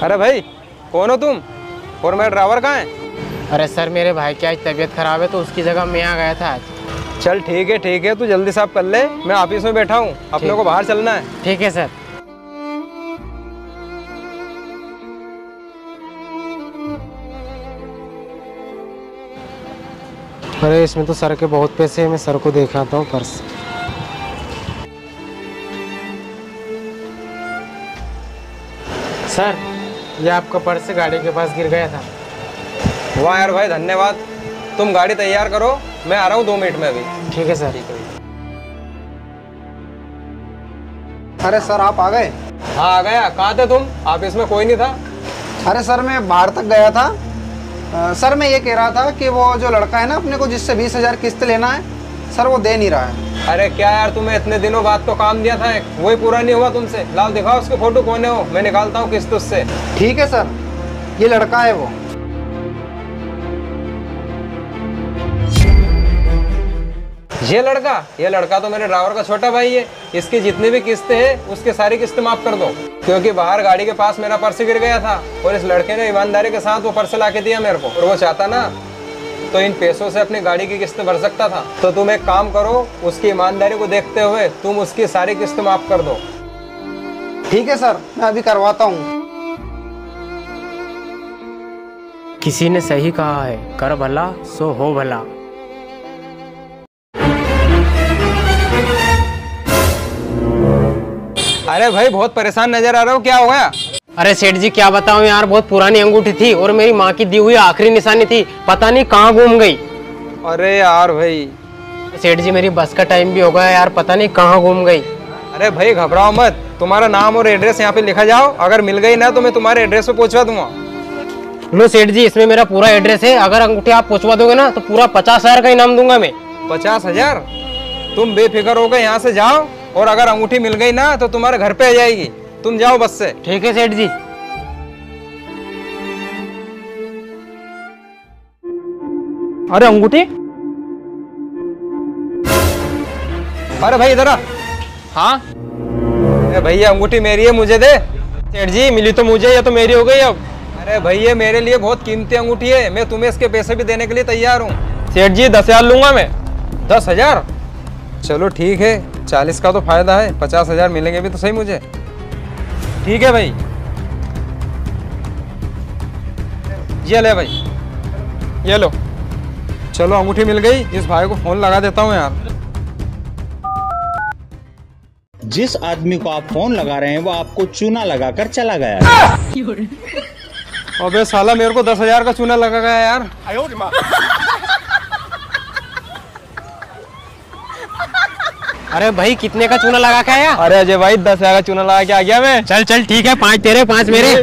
अरे भाई कौन हो तुम और मेरा ड्राइवर कहाँ है? अरे सर मेरे भाई की आज तबीयत खराब है तो उसकी जगह मैं आ गया था आज। चल ठीक है तू जल्दी साफ कर ले, मैं ऑफिस में बैठा हूँ, अपने को बाहर चलना है। ठीक है सर। अरे इसमें तो सर के बहुत पैसे हैं, मैं सर को दिखाता हूँ पर्स। सर ये आपका पर्स गाड़ी के पास गिर गया था। वाह यार भाई धन्यवाद। तुम गाड़ी तैयार करो, मैं आ रहा हूँ 2 मिनट में अभी। ठीक है सर। अरे सर आप आ गए? हाँ आ गया। कहाँ थे तुम? ऑफिस में कोई नहीं था। अरे सर मैं बाहर तक गया था। सर मैं ये कह रहा था कि वो जो लड़का है ना अपने को जिससे 20,000 किस्त लेना है, सर वो दे नहीं रहा है। अरे क्या यार, तुम्हें इतने दिनों बाद तो काम दिया था एक, वही पूरा नहीं हुआ तुमसे। लाओ दिखाओ उसके फोटो, कौन है वो, मैं निकालता हूँ किस्त उससे। ठीक है सर, ये लड़का है वो। ये लड़का तो मेरे ड्राइवर का छोटा भाई है। इसकी जितनी भी किस्तें हैं उसके सारी किस्तें माफ कर दो, क्योंकि बाहर गाड़ी के पास मेरा पर्स गिर गया था और इस लड़के ने ईमानदारी के साथ वो पर्स ला के दिया मेरे को, और वो चाहता ना तो इन पैसों से अपनी गाड़ी की किस्त भर सकता था। तो तुम एक काम करो, उसकी ईमानदारी को देखते हुए तुम उसकी सारी किस्त माफ कर दो। ठीक है सर, मैं अभी करवाता हूँ। किसी ने सही कहा है, कर भला सो हो भला। अरे भाई बहुत परेशान नजर आ रहा हो, क्या हो गया? अरे सेठ जी क्या बताऊं यार, बहुत पुरानी अंगूठी थी और मेरी माँ की दी हुई आखिरी निशानी थी, पता नहीं कहाँ गुम गई। अरे यार भाई। सेठ जी मेरी बस का टाइम भी हो गया यार, पता नहीं कहाँ गुम गई। अरे भाई घबराओ मत, तुम्हारा नाम और एड्रेस यहाँ पे लिखा जाओ, अगर मिल गई ना तो मैं तुम्हारे एड्रेस पे पहुंचवा दूंगा। लो सेठ जी इसमें मेरा पूरा एड्रेस है, अगर अंगूठी आप पहुंचवा दोगे ना तो पूरा 50,000 का इनाम दूंगा मैं। 50,000? तुम बेफिक्र होकर यहाँ से जाओ, और अगर अंगूठी मिल गई ना तो तुम्हारे घर पे आ जाएगी, तुम जाओ बस से। ठीक है सेठ जी। अरे अंगूठी, अरे भाई इधर आ। हाँ अरे भैया अंगूठी मेरी है, मुझे दे। सेठ जी मिली तो मुझे, या तो मेरी हो गई अब। अरे भैया मेरे लिए बहुत कीमती अंगूठी है, मैं तुम्हें इसके पैसे भी देने के लिए तैयार हूँ। सेठ जी 10,000 लूंगा मैं। 10,000? चलो ठीक है, 40 का तो फायदा है, 50,000 मिलेंगे भी तो सही मुझे। ठीक है भाई, ये ले भाई, ये लो। चलो अंगूठी मिल गई, इस भाई को फोन लगा देता हूँ यार। जिस आदमी को आप फोन लगा रहे हैं वो आपको चूना लगाकर चला गया। अबे साला मेरे को 10,000 का चूना लगा गया यार। अरे भाई कितने का चूना लगा के आया? अरे अजय भाई 10,000 का चूना लगा के आ गया मैं। चल चल ठीक है, 5 तेरे 5 मेरे।